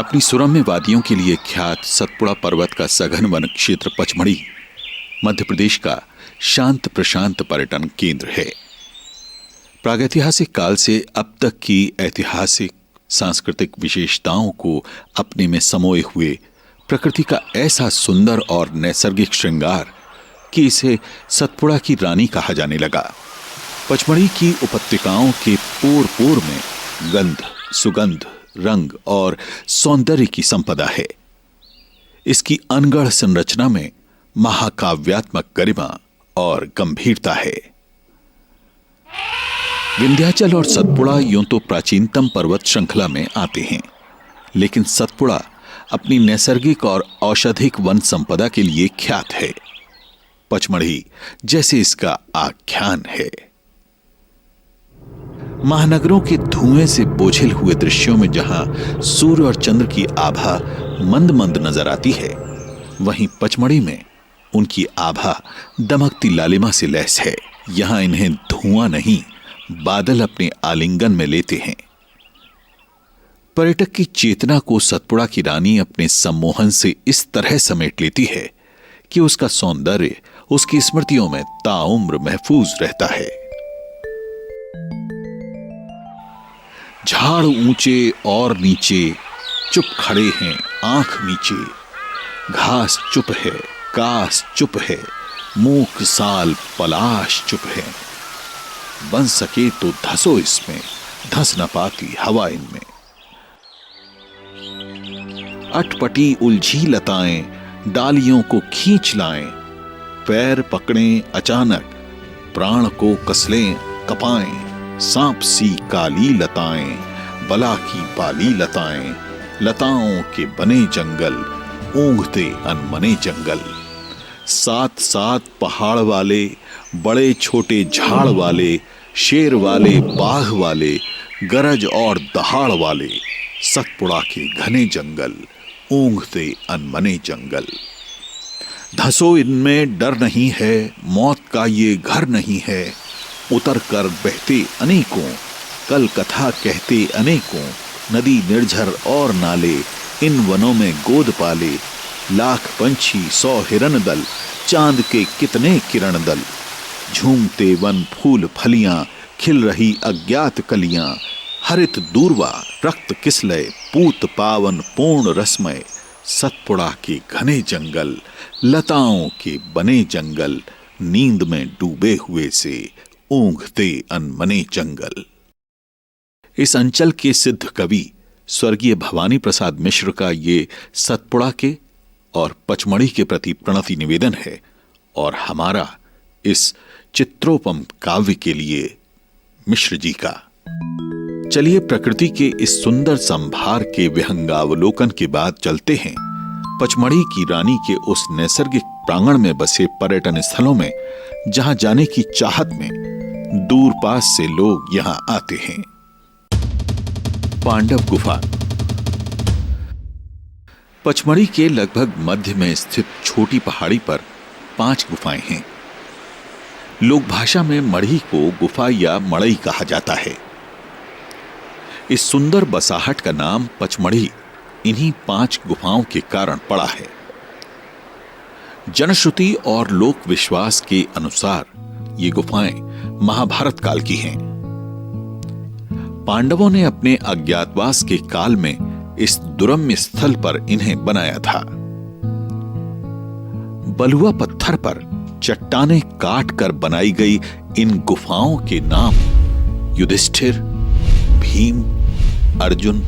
अपनी सुरम्य वादियों के लिए ख्यात सतपुड़ा पर्वत का सघन वन क्षेत्र पचमढ़ी मध्य प्रदेश का शांत प्रशांत पर्यटन केंद्र है। प्रागैतिहासिक काल से अब तक की ऐतिहासिक सांस्कृतिक विशेषताओं को अपने में समोए हुए प्रकृति का ऐसा सुंदर और नैसर्गिक श्रृंगार कि इसे सतपुड़ा की रानी कहा जाने लगा। पचमढ़ी की उपत्यकाओं के पोर पोर में गंध, सुगंध, रंग और सौंदर्य की संपदा है। इसकी अनगढ़ संरचना में महाकाव्यात्मक गरिमा और गंभीरता है। विंध्याचल और सतपुड़ा यूं तो प्राचीनतम पर्वत श्रृंखला में आते हैं, लेकिन सतपुड़ा अपनी नैसर्गिक और औषधिक वन संपदा के लिए ख्यात है। पचमढ़ी जैसे इसका आख्यान है। महानगरों के धुएं से बोझिल हुए दृश्यों में जहां सूर्य और चंद्र की आभा मंद मंद नजर आती है, वहीं पचमढ़ी में उनकी आभा दमकती लालिमा से लैस है। यहां इन्हें धुआं नहीं, बादल अपने आलिंगन में लेते हैं। पर्यटक की चेतना को सतपुड़ा की रानी अपने सम्मोहन से इस तरह समेट लेती है कि उसका सौंदर्य उसकी स्मृतियों में ताउम्र महफूज रहता है। झाड़ ऊंचे और नीचे चुप खड़े हैं आंख नीचे, घास चुप है, कास चुप है, मूक साल पलाश चुप है। बन सके तो धसो इसमें, धस न पाती हवा इनमें। अटपटी उलझी लताएं डालियों को खींच लाएं, पैर पकड़ें अचानक, प्राण को कसलें कपाएं। सांप सी काली लताएं, बला की बाली लताएं, लताओं के बने जंगल, ऊंघते अनमने जंगल। सात सात पहाड़ वाले, बड़े छोटे झाड़ वाले, शेर वाले, बाघ वाले, गरज और दहाड़ वाले, सतपुड़ा के घने जंगल, ऊंघते अनमने जंगल। धसो इनमें डर नहीं है, मौत का ये घर नहीं है। उतर कर बहते अनेकों, कल कथा कहते अनेकों, नदी निर्झर और नाले, इन वनों में गोद पाले। लाख पंछी 100 हिरन दल, चांद के कितने किरण दल। झूमते वन फूल फलियां, खिल रही अज्ञात कलियां। हरित दूरवा रक्त किसलय, पूत पावन पूर्ण रसमय। सतपुड़ा के घने जंगल, लताओं के बने जंगल, नींद में डूबे हुए से ऊंघते अनमने जंगल। इस अंचल के सिद्ध कवि स्वर्गीय भवानी प्रसाद मिश्र का ये सतपुड़ा के और पचमढ़ी के प्रति प्रणति निवेदन है, और हमारा इस चित्रोपम काव्य के लिए मिश्र जी का। चलिए प्रकृति के इस सुंदर संभार के विहंगावलोकन के बाद चलते हैं पचमढ़ी की रानी के उस नैसर्गिक प्रांगण में बसे पर्यटन स्थलों में, जहां जाने की चाहत में दूर पास से लोग यहां आते हैं। पांडव गुफा। पचमढ़ी के लगभग मध्य में स्थित छोटी पहाड़ी पर 5 गुफाएं हैं। लोक भाषा में मढ़ी को गुफा या मड़ई कहा जाता है। इस सुंदर बसाहट का नाम पचमढ़ी इन्हीं 5 गुफाओं के कारण पड़ा है। जनश्रुति और लोक विश्वास के अनुसार ये गुफाएं महाभारत काल की हैं। पांडवों ने अपने अज्ञातवास के काल में इस दुरम्य स्थल पर इन्हें बनाया था। बलुआ पत्थर पर चट्टानें काट कर बनाई गई इन गुफाओं के नाम युधिष्ठिर, भीम, अर्जुन,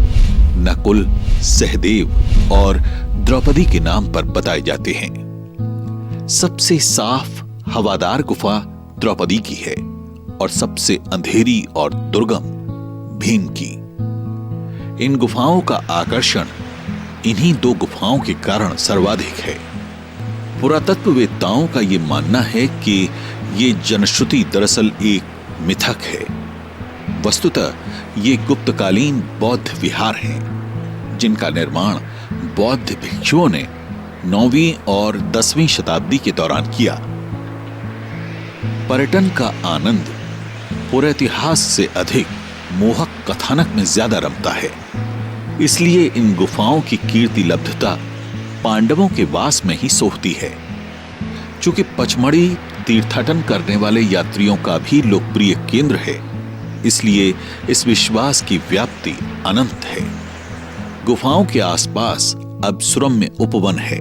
नकुल, सहदेव और द्रौपदी के नाम पर बताए जाते हैं। सबसे साफ हवादार गुफा द्रौपदी की है और सबसे अंधेरी और दुर्गम भीम की। इन गुफाओं का आकर्षण इन्हीं 2 गुफाओं के कारण सर्वाधिक है। पुरातत्ववेत्ताओं का यह मानना है कि ये जनश्रुति दरअसल एक मिथक है। वस्तुतः ये गुप्तकालीन बौद्ध विहार हैं, जिनका निर्माण बौद्ध भिक्षुओं ने 9वीं और 10वीं शताब्दी के दौरान किया। पर्यटन का आनंद पुराइतिहास से अधिक मोहक कथानक में ज्यादा रमता है। इसलिए इन गुफाओं की कीर्ति लब्धता पांडवों के वास में ही सोहती है। चूंकि पचमढ़ी तीर्थाटन करने वाले यात्रियों का भी लोकप्रिय केंद्र है, इसलिए इस विश्वास की व्याप्ति अनंत है। गुफाओं के आसपास अब सुरम्य उपवन है।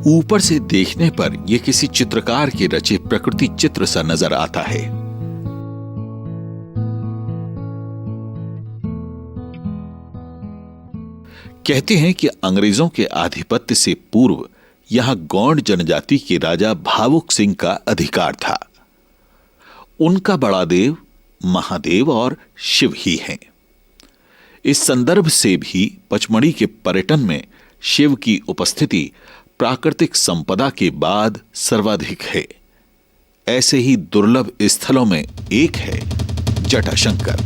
ऊपर से देखने पर यह किसी चित्रकार के रचे प्रकृति चित्र सा नजर आता है। कहते हैं कि अंग्रेजों के आधिपत्य से पूर्व यहां गौंड जनजाति के राजा भावुक सिंह का अधिकार था। उनका बड़ा देव महादेव और शिव ही हैं। इस संदर्भ से भी पचमढ़ी के पर्यटन में शिव की उपस्थिति प्राकृतिक संपदा के बाद सर्वाधिक है। ऐसे ही दुर्लभ स्थलों में एक है जटाशंकर।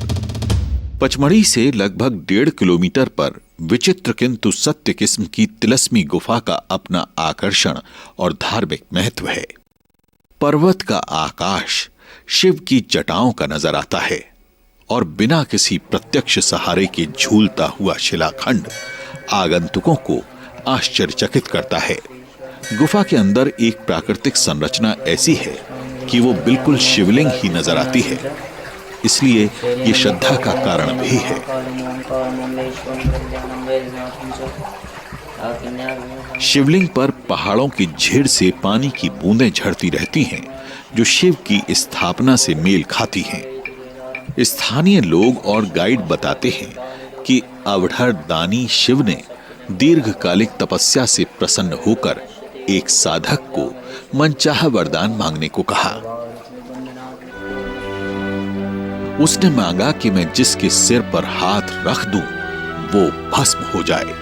पचमढ़ी से लगभग 1.5 किलोमीटर पर विचित्र किंतु सत्य किस्म की तिलस्मी गुफा का अपना आकर्षण और धार्मिक महत्व है। पर्वत का आकाश शिव की जटाओं का नजर आता है और बिना किसी प्रत्यक्ष सहारे के झूलता हुआ शिलाखंड आगंतुकों को आश्चर्यचकित करता है। गुफा के अंदर एक प्राकृतिक संरचना ऐसी है कि वो बिल्कुल शिवलिंग ही नजर आती है, इसलिए ये श्रद्धा का कारण भी है। शिवलिंग पर पहाड़ों की झीड़ से पानी की बूंदें झड़ती रहती हैं, जो शिव की स्थापना से मेल खाती हैं। स्थानीय लोग और गाइड बताते हैं कि अवढ़र दानी शिव ने दीर्घकालिक तपस्या से प्रसन्न होकर एक साधक को मनचाहा वरदान मांगने को कहा। उसने मांगा कि मैं जिसके सिर पर हाथ रख दूं वो भस्म हो जाए।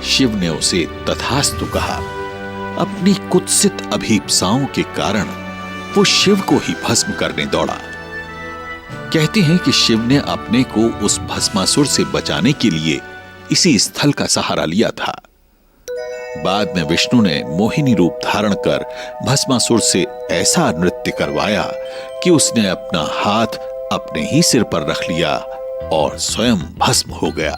शिव ने उसे तथास्तु कहा। अपनी कुत्सित अभीप्साओं के कारण वो शिव को ही भस्म करने दौड़ा। कहते हैं कि शिव ने अपने को उस भस्मासुर से बचाने के लिए इसी स्थल का सहारा लिया था। बाद में विष्णु ने मोहिनी रूप धारण कर भस्मासुर से ऐसा नृत्य करवाया कि उसने अपना हाथ अपने ही सिर पर रख लिया और स्वयं भस्म हो गया।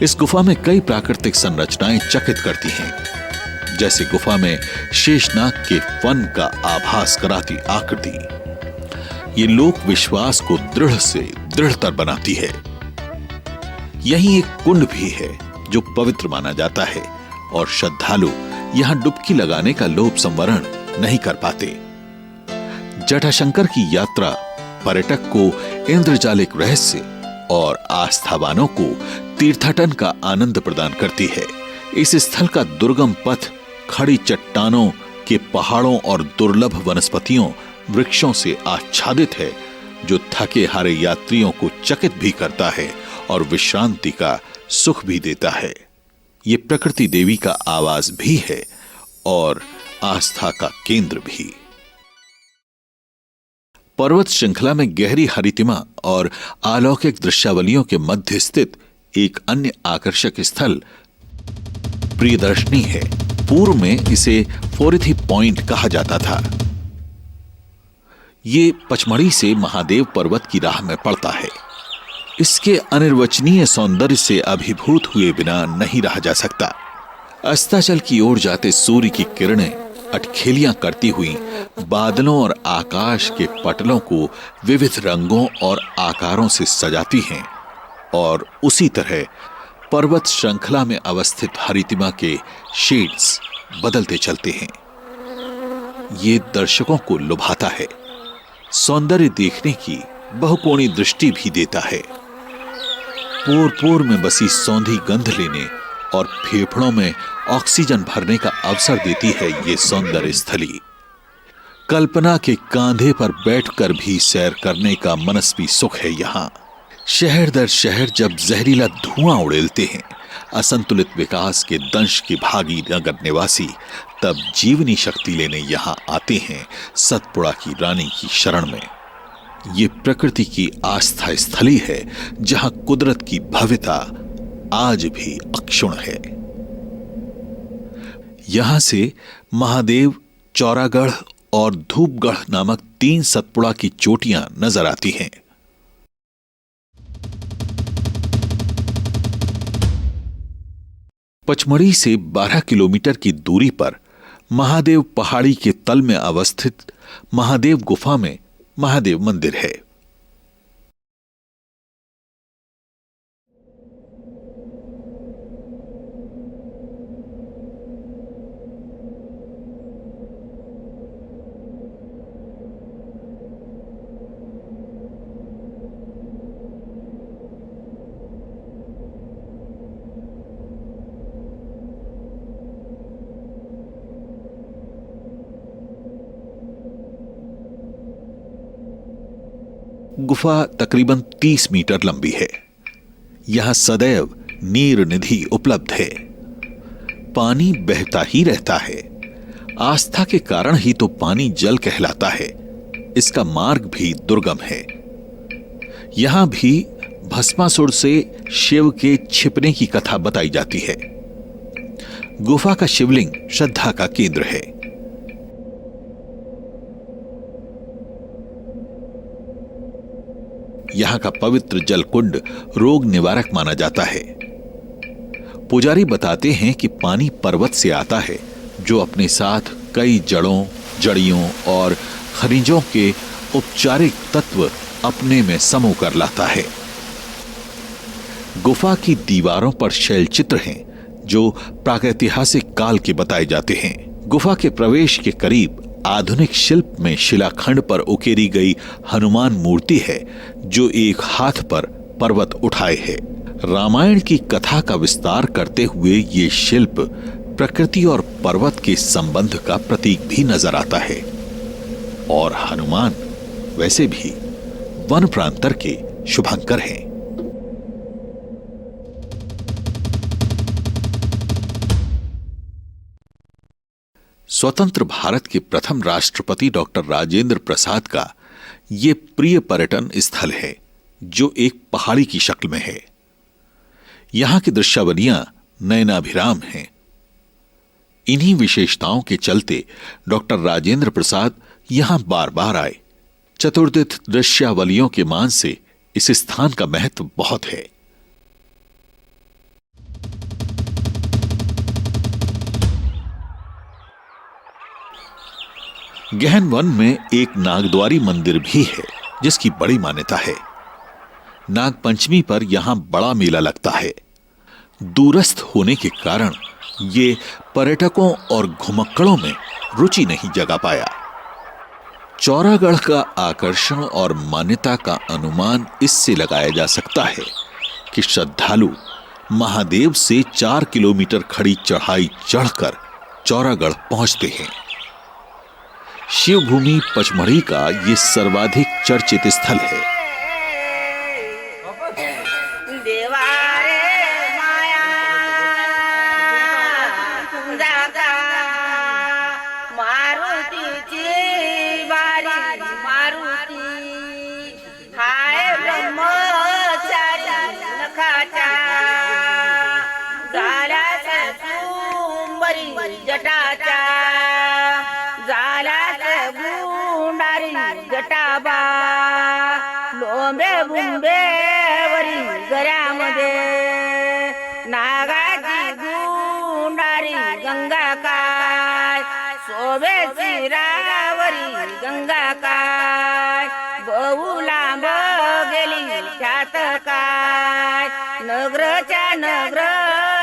इस गुफा में कई प्राकृतिक संरचनाएं चकित करती हैं, जैसे गुफा में शेषनाग के फन का आभास कराती आकृति। ये लोक विश्वास को दृढ़ से दृढ़तर बनाती है। यहीं एक कुंड भी है जो पवित्र माना जाता है और श्रद्धालु यहां डुबकी लगाने का लोभ संवरण नहीं कर पाते। जटाशंकर की यात्रा पर्यटक को इंद्रजालिक रहस्य और आस्थावानों को तीर्थाटन का आनंद प्रदान करती है। इस स्थल का दुर्गम पथ खड़ी चट्टानों के पहाड़ों और दुर्लभ वनस्पतियों वृक्षों से आच्छादित है, जो थके हारे यात्रियों को चकित भी करता है और विश्रांति का सुख भी देता है। ये प्रकृति देवी का आवास भी है और आस्था का केंद्र भी। पर्वत श्रृंखला में गहरी हरितिमा और अलौकिक दृश्यावलियों के मध्य स्थित एक अन्य आकर्षक स्थल प्रियदर्शनी है। पूर्व में इसे फोरिथी पॉइंट कहा जाता था। ये पचमढ़ी से महादेव पर्वत की राह में पड़ता है। इसके अनिर्वचनीय सौंदर्य से अभिभूत हुए बिना नहीं रहा जा सकता। अस्ताचल की ओर जाते सूर्य की किरणें अटखेलियां करती हुई बादलों और आकाश के पटलों को विविध रंगों और आकारों से सजाती हैं और उसी तरह पर्वत श्रृंखला में अवस्थित हरितिमा के शेड्स बदलते चलते हैं। ये दर्शकों को लुभाता है, सौंदर्य देखने की बहुकोणीय दृष्टि भी देता है। पोर पोर में बसी सौंधी गंध लेने और फेफड़ों में ऑक्सीजन भरने का अवसर देती है ये सौंदर्य स्थली। कल्पना के कांधे पर बैठकर भी सैर करने का मनस्वी सुख है यहाँ। शहर दर शहर जब जहरीला धुआं उड़ेलते हैं असंतुलित विकास के दंश के भागी नगर निवासी, तब जीवनी शक्ति लेने यहाँ आते हैं सतपुड़ा की रानी की शरण में। ये प्रकृति की आस्था स्थली है जहां कुदरत की भव्यता आज भी अक्षुण है। यहां से महादेव, चौरागढ़ और धूपगढ़ नामक 3 सतपुड़ा की चोटियां नजर आती हैं। पचमढ़ी से 12 किलोमीटर की दूरी पर महादेव पहाड़ी के तल में अवस्थित महादेव गुफा में महादेव मंदिर है। गुफा तकरीबन 30 मीटर लंबी है। यहां सदैव नीर निधि उपलब्ध है। पानी बहता ही रहता है। आस्था के कारण ही तो पानी जल कहलाता है। इसका मार्ग भी दुर्गम है। यहां भी भस्मासुर से शिव के छिपने की कथा बताई जाती है। गुफा का शिवलिंग श्रद्धा का केंद्र है। यहां का पवित्र जलकुंड रोग निवारक माना जाता है। पुजारी बताते हैं कि पानी पर्वत से आता है, जो अपने साथ कई जड़ों, जड़ियों और खनिजों के उपचारिक तत्व अपने में समो कर लाता है। गुफा की दीवारों पर शैल चित्र हैं, जो प्रागैतिहासिक काल के बताए जाते हैं। गुफा के प्रवेश के करीब आधुनिक शिल्प में शिलाखंड पर उकेरी गई हनुमान मूर्ति है, जो एक हाथ पर पर्वत उठाए है। रामायण की कथा का विस्तार करते हुए ये शिल्प प्रकृति और पर्वत के संबंध का प्रतीक भी नजर आता है। और हनुमान वैसे भी वन प्रांतर के शुभंकर हैं। स्वतंत्र भारत के प्रथम राष्ट्रपति डॉक्टर राजेंद्र प्रसाद का ये प्रिय पर्यटन स्थल है, जो एक पहाड़ी की शक्ल में है। यहां की दृश्यावलियां नयनाभिराम हैं। इन्हीं विशेषताओं के चलते डॉक्टर राजेंद्र प्रसाद यहां बार बार आए। चतुर्दित दृश्यावलियों के मान से इस स्थान का महत्व बहुत है। गहन वन में एक नागद्वारी मंदिर भी है, जिसकी बड़ी मान्यता है। नागपंचमी पर यहां बड़ा मेला लगता है। दूरस्थ होने के कारण ये पर्यटकों और घुमक्कड़ों में रुचि नहीं जगा पाया। चौरागढ़ का आकर्षण और मान्यता का अनुमान इससे लगाया जा सकता है कि श्रद्धालु महादेव से 4 किलोमीटर खड़ी चढ़ाई चढ़कर चौरागढ़ पहुंचते हैं। शिवभूमि पचमढ़ी का ये सर्वाधिक चर्चित स्थल है। लोंबे बुंबे वरी गऱ्यामध्ये नागाची गुंडारी गंगा काय शोभे चिरावरी गंगा काय बहु लांब गेली त्यात काय नगरच्या नगर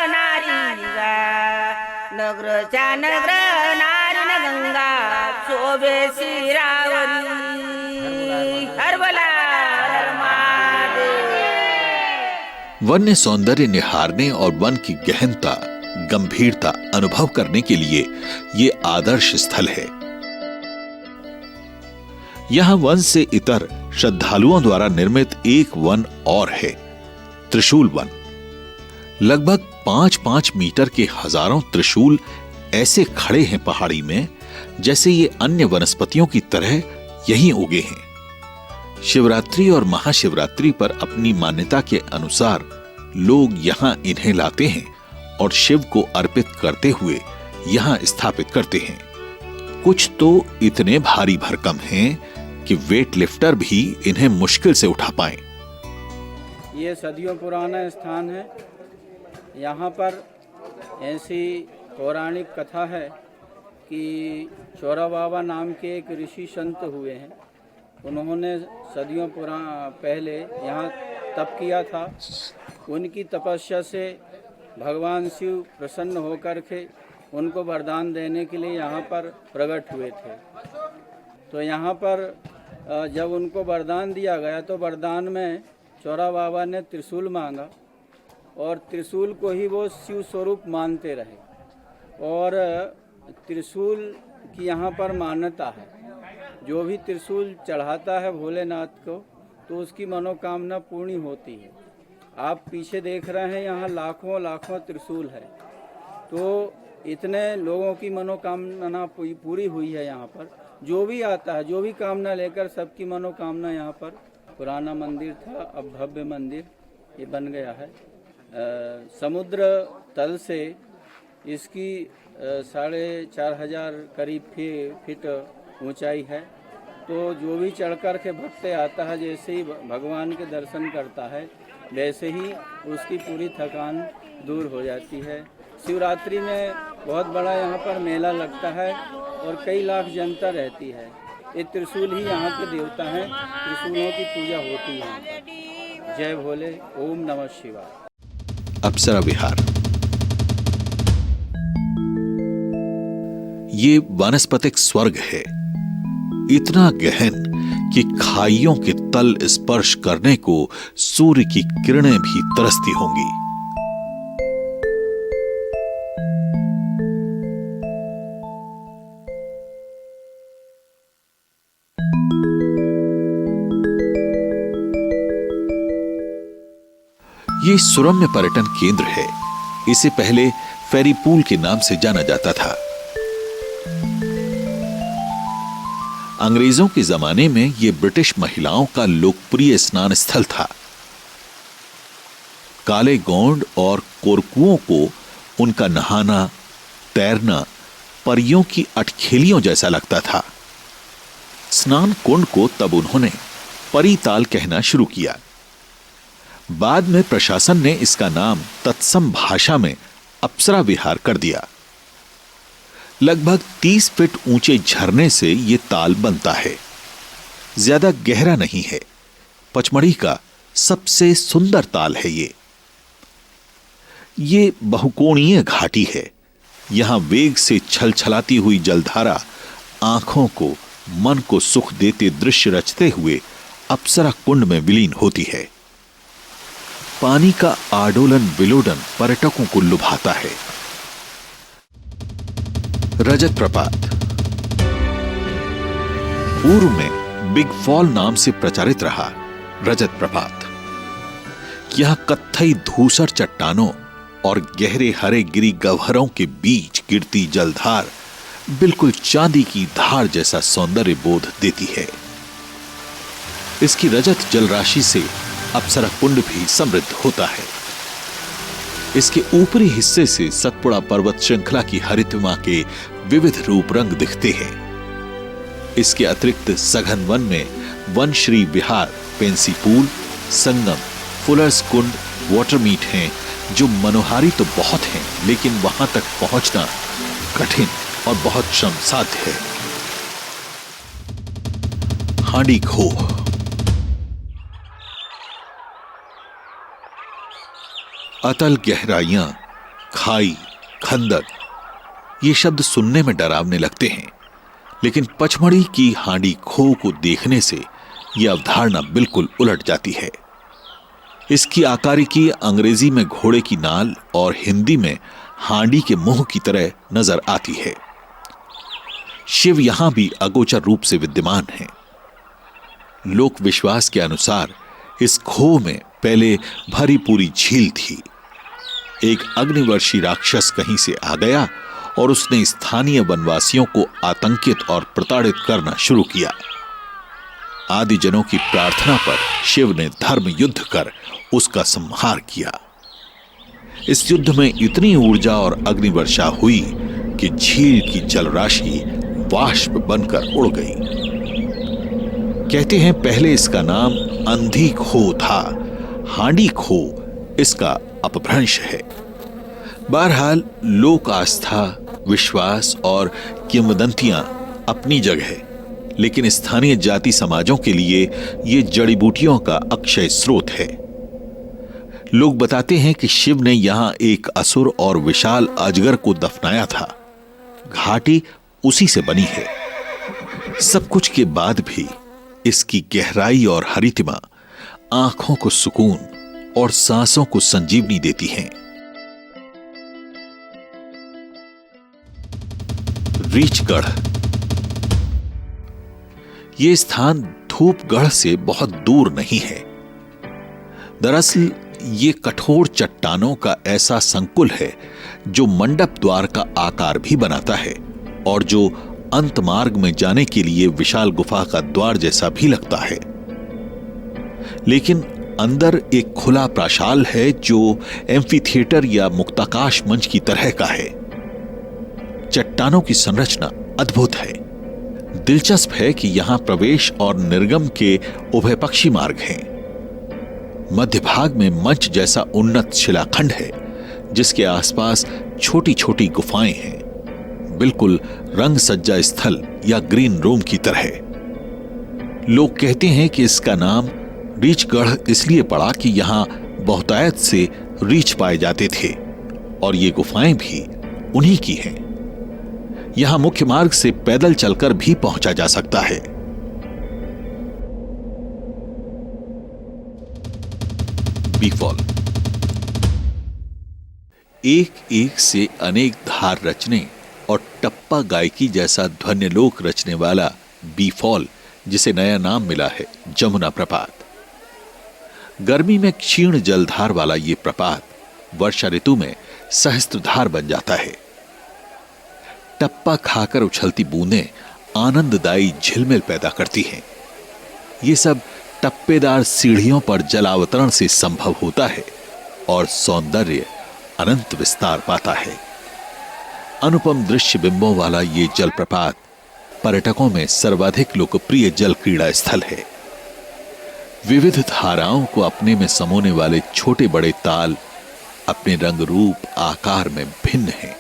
नारी नगरच्या नगर नारी न गंगा शोभे चिरावरी हरबला वन्य सौंदर्य निहारने और वन की गहनता, गंभीरता अनुभव करने के लिए ये आदर्श स्थल है। यहां वन से इतर श्रद्धालुओं द्वारा निर्मित एक वन और है, त्रिशूल वन। लगभग 5-5 मीटर के हजारों त्रिशूल ऐसे खड़े हैं पहाड़ी में, जैसे ये अन्य वनस्पतियों की तरह यहीं उगे हैं। शिवरात्रि और महाशिवरात्रि पर अपनी मान्यता के अनुसार लोग यहां इन्हें लाते हैं और शिव को अर्पित करते हुए यहां स्थापित करते हैं। कुछ तो इतने भारी भरकम हैं कि वेट लिफ्टर भी इन्हें मुश्किल से उठा पाएं। ये सदियों पुराना स्थान है। यहाँ पर ऐसी पौराणिक कथा है कि चौरा बाबा नाम के एक ऋषि संत हुए हैं। उन्होंने सदियों पहले यहाँ तप किया था। उनकी तपस्या से भगवान शिव प्रसन्न होकर के उनको वरदान देने के लिए यहाँ पर प्रकट हुए थे। तो यहाँ पर जब उनको वरदान दिया गया तो वरदान में चौरा बाबा ने त्रिशूल मांगा और त्रिशूल को ही वो शिव स्वरूप मानते रहे। और त्रिशूल की यहाँ पर मान्यता है, जो भी त्रिशूल चढ़ाता है भोलेनाथ को तो उसकी मनोकामना पूर्ण होती है। आप पीछे देख रहे हैं यहाँ लाखों लाखों त्रिशूल है। तो इतने लोगों की मनोकामना पूरी हुई है। यहाँ पर जो भी आता है, जो भी कामना लेकर, सबकी मनोकामना यहाँ पर। पुराना मंदिर था, अब भव्य मंदिर ये बन गया है। समुद्र तल से इसकी 4,500 करीब फीट ऊंचाई है। तो जो भी चढ़ कर के भक्त आता है, जैसे ही भगवान के दर्शन करता है वैसे ही उसकी पूरी थकान दूर हो जाती है। शिवरात्रि में बहुत बड़ा यहाँ पर मेला लगता है और कई लाख जनता रहती है। ये त्रिशूल ही यहाँ के देवता हैं, त्रिशूलों की पूजा होती है यहाँ पर। जय भोले, ओम नमः शिवाय। अप्सरा विहार ये वानस्पतिक स्वर्ग है, इतना गहन कि खाइयों के तल स्पर्श करने को सूर्य की किरणें भी तरसती होंगी। ये सुरम्य पर्यटन केंद्र है। इसे पहले फेरी पूल के नाम से जाना जाता था। अंग्रेजों के जमाने में यह ब्रिटिश महिलाओं का लोकप्रिय स्नान स्थल था। काले गोंड और कोरकुओं को उनका नहाना, तैरना परियों की अटखेलियों जैसा लगता था। स्नान कुंड को तब उन्होंने परी ताल कहना शुरू किया। बाद में प्रशासन ने इसका नाम तत्सम भाषा में अप्सरा विहार कर दिया। लगभग 30 फीट ऊंचे झरने से यह ताल बनता है। ज्यादा गहरा नहीं है, पचमढ़ी का सबसे सुंदर ताल है ये बहुकोणीय घाटी है। यहां वेग से छलछलाती हुई जलधारा आंखों को, मन को सुख देते दृश्य रचते हुए अप्सरा कुंड में विलीन होती है। पानी का आडोलन विलोडन पर्यटकों को लुभाता है। रजत प्रपात पूर्व में बिग फॉल नाम से प्रचारित रहा। रजत प्रपात यहां कत्थई धूसर चट्टानों और गहरे हरे गिरी गह्वरों के बीच गिरती जलधार बिल्कुल चांदी की धार जैसा सौंदर्य बोध देती है। इसकी रजत जलराशि से अप्सरा कुंड भी समृद्ध होता है। इसके ऊपरी हिस्से से सतपुड़ा पर्वत श्रृंखला की हरितमा के विविध रूप रंग दिखते हैं। इसके अतिरिक्त सघन वन में वनश्री विहार, पेंसी पूल, संगम, फुलर्स कुंड, वाटर मीट हैं, जो मनोहारी तो बहुत हैं, लेकिन वहां तक पहुंचना कठिन और बहुत श्रम साध्य है। हांडी खोह अतल गहराइयां, खाई, खंदक ये शब्द सुनने में डरावने लगते हैं, लेकिन पचमढ़ी की हांडी खोह को देखने से यह अवधारणा बिल्कुल उलट जाती है। इसकी आकारिकी अंग्रेजी में घोड़े की नाल और हिंदी में हांडी के मुंह की तरह नजर आती है। शिव यहां भी अगोचर रूप से विद्यमान हैं। लोक विश्वास के अनुसार इस खोह में पहले भरी पूरी झील थी। एक अग्निवर्षी राक्षस कहीं से आ गया और उसने स्थानीय वनवासियों को आतंकित और प्रताड़ित करना शुरू किया। आदिजनों की प्रार्थना पर शिव ने धर्म युद्ध कर उसका संहार किया। इस युद्ध में इतनी ऊर्जा और अग्निवर्षा हुई कि झील की जलराशि वाष्प बनकर उड़ गई। कहते हैं पहले इसका नाम अंधी खोह था। हांडी खोह इसका अपभ्रंश है। बहरहाल लोक आस्था, विश्वास और किंवदंतियां अपनी जगह है, लेकिन स्थानीय जाति समाजों के लिए ये जड़ी बूटियों का अक्षय स्रोत है। लोग बताते हैं कि शिव ने यहां एक असुर और विशाल अजगर को दफनाया था। घाटी उसी से बनी है। सब कुछ के बाद भी इसकी गहराई और हरितिमा आंखों को सुकून और सांसों को संजीवनी देती हैं। रीछगढ़। यह स्थान धूपगढ़ से बहुत दूर नहीं है। दरअसल ये कठोर चट्टानों का ऐसा संकुल है जो मंडप द्वार का आकार भी बनाता है और जो अंत मार्ग में जाने के लिए विशाल गुफा का द्वार जैसा भी लगता है। लेकिन अंदर एक खुला प्राशाल है जो एम्फीथिएटर या मुक्ताकाश मंच की तरह का है। चट्टानों की संरचना अद्भुत है। दिलचस्प है कि यहां प्रवेश और निर्गम के उभयपक्षी मार्ग हैं। मध्य भाग में मंच जैसा उन्नत शिलाखंड है जिसके आसपास छोटी छोटी गुफाएं हैं, बिल्कुल रंग सज्जा स्थल या ग्रीन रूम की तरह। लोग कहते हैं कि इसका नाम रीछगढ़ इसलिए पड़ा कि यहां बहुतायत से रीछ पाए जाते थे और ये गुफाएं भी उन्हीं की हैं। यहां मुख्य मार्ग से पैदल चलकर भी पहुंचा जा सकता है। बीफॉल। एक एक से अनेक धार रचने और टप्पा गायकी जैसा ध्वन्यलोक रचने वाला बीफॉल, जिसे नया नाम मिला है जमुना प्रपात। गर्मी में क्षीण जलधार वाला ये प्रपात वर्षा ऋतु में सहस्त्रधार बन जाता है। टप्पा खाकर उछलती बूंदें आनंददायी झिलमिल पैदा करती हैं। ये सब टप्पेदार सीढ़ियों पर जलावतरण से संभव होता है और सौंदर्य अनंत विस्तार पाता है। अनुपम दृश्य बिंबों वाला ये जलप्रपात पर्यटकों में सर्वाधिक लोकप्रिय जल क्रीड़ा स्थल है। विविध धाराओं को अपने में समोने वाले छोटे बड़े ताल अपने रंग रूप आकार में भिन्न हैं।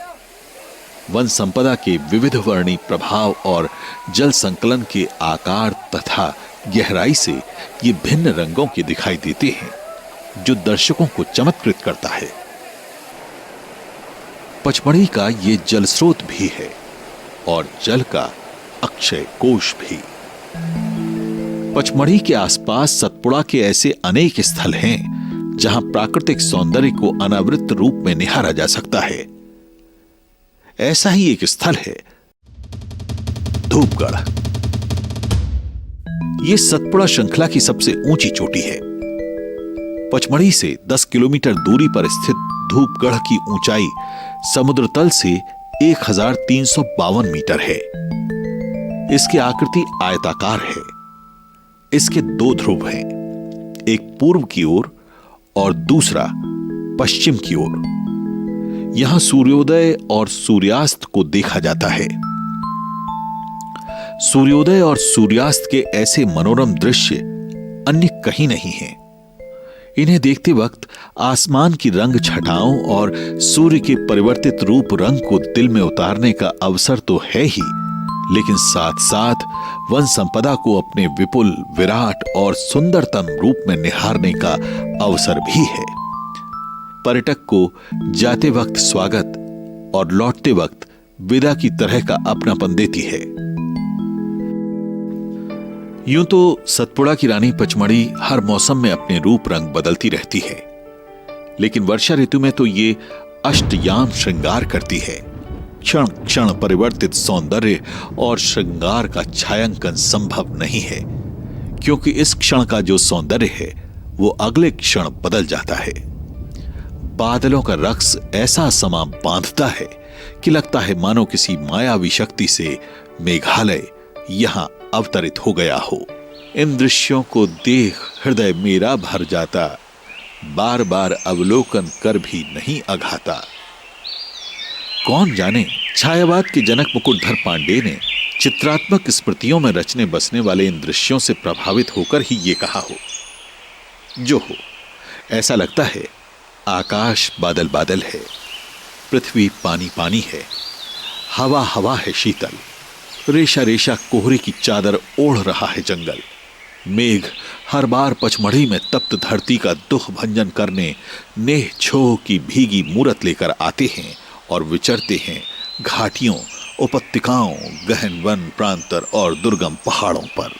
वन संपदा के विविध वर्णी प्रभाव और जल संकलन के आकार तथा गहराई से ये भिन्न रंगों के दिखाई देते हैं जो दर्शकों को चमत्कृत करता है। पचमढ़ी का ये जल स्रोत भी है और जल का अक्षय कोश भी। पचमढ़ी के आसपास सतपुड़ा के ऐसे अनेक स्थल हैं जहां प्राकृतिक सौंदर्य को अनावृत रूप में निहारा जा सकता है। ऐसा ही एक स्थल है धूपगढ़। यह सतपुड़ा श्रृंखला की सबसे ऊंची चोटी है। पचमढ़ी से 10 किलोमीटर दूरी पर स्थित धूपगढ़ की ऊंचाई समुद्र तल से 1352 मीटर है। इसकी आकृति आयताकार है। इसके 2 ध्रुव हैं, एक पूर्व की ओर और दूसरा पश्चिम की ओर। यहां सूर्योदय और सूर्यास्त को देखा जाता है। सूर्योदय और सूर्यास्त के ऐसे मनोरम दृश्य अन्य कहीं नहीं हैं। इन्हें देखते वक्त आसमान की रंग छटाओं और सूर्य के परिवर्तित रूप रंग को दिल में उतारने का अवसर तो है ही, लेकिन साथ साथ वन संपदा को अपने विपुल, विराट और सुंदरतम रूप में निहारने का अवसर भी है। पर्यटक को जाते वक्त स्वागत और लौटते वक्त विदा की तरह का अपनापन देती है। यूं तो सतपुड़ा की रानी पचमढ़ी हर मौसम में अपने रूप रंग बदलती रहती है, लेकिन वर्षा ऋतु में तो ये अष्टयाम श्रृंगार करती है। क्षण क्षण परिवर्तित सौंदर्य और श्रृंगार का छायांकन संभव नहीं है, क्योंकि इस क्षण का जो सौंदर्य है वो अगले क्षण बदल जाता है। बादलों का रक्स ऐसा समा बांधता है कि लगता है मानो किसी मायावी शक्ति से मेघालय यहां अवतरित हो गया हो। इन दृश्यों को देख हृदय मेरा भर जाता, बार बार अवलोकन कर भी नहीं अघाता। कौन जाने छायावाद के जनक मुकुटधर पांडे ने चित्रात्मक स्मृतियों में रचने बसने वाले इन दृश्यों से प्रभावित होकर ही ये कहा हो। जो हो, ऐसा लगता है आकाश बादल बादल है, पृथ्वी पानी पानी है, हवा हवा है शीतल, रेशा रेशा कोहरे की चादर ओढ़ रहा है जंगल। मेघ हर बार पचमढ़ी में तप्त धरती का दुख भंजन करने नेह छोह की भीगी मूरत लेकर आते हैं और विचरते हैं घाटियों, उपत्यकाओं, गहन वन प्रांतर और दुर्गम पहाड़ों पर।